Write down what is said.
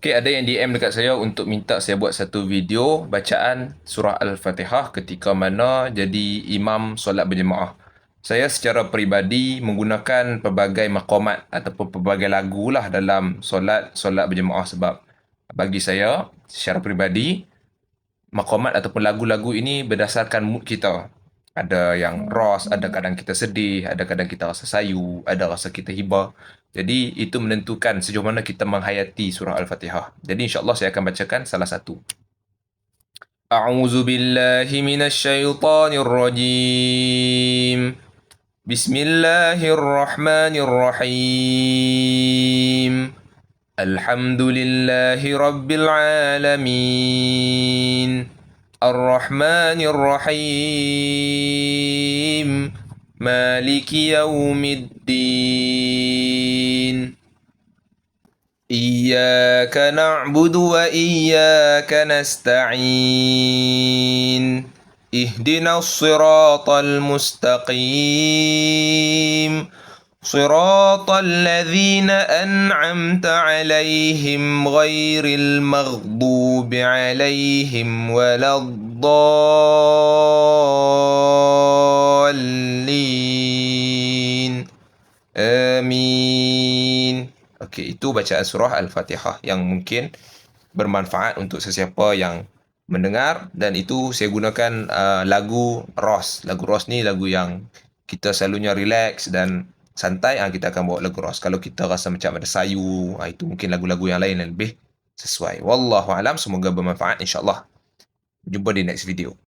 Okey, ada yang DM dekat saya untuk minta saya buat satu video bacaan surah Al-Fatihah ketika mana jadi imam solat berjemaah. Saya secara peribadi menggunakan pelbagai maqamat ataupun pelbagai lagu lah dalam solat berjemaah sebab bagi saya secara peribadi maqamat ataupun lagu-lagu ini berdasarkan mood kita. Ada yang ros, ada kadang kita sedih, ada kadang kita rasa sayu, ada rasa kita hibah. Jadi itu menentukan sejauh mana kita menghayati surah Al-Fatihah. Jadi insya-Allah saya akan bacakan salah satu. A'udzu billahi minasy syaithanir rajim. Bismillahirrahmanirrahim. Alhamdulillahi rabbil alamin. Ar-Rahmanir Rahim. Maliki yaumiddin. إياك نعبد وإياك نستعين اهدنا الصراط المستقيم صراط الذين أنعمت عليهم غير المغضوب عليهم ولا الضالين آمين. Okey, itu bacaan surah Al-Fatihah yang mungkin bermanfaat untuk sesiapa yang mendengar, dan itu saya gunakan lagu Ros. Lagu Ros ni lagu yang kita selalunya relax dan santai, kita akan bawa lagu Ros. Kalau kita rasa macam ada sayu, itu mungkin lagu-lagu yang lain yang lebih sesuai. Wallahu alam, semoga bermanfaat insya-Allah. Jumpa di next video.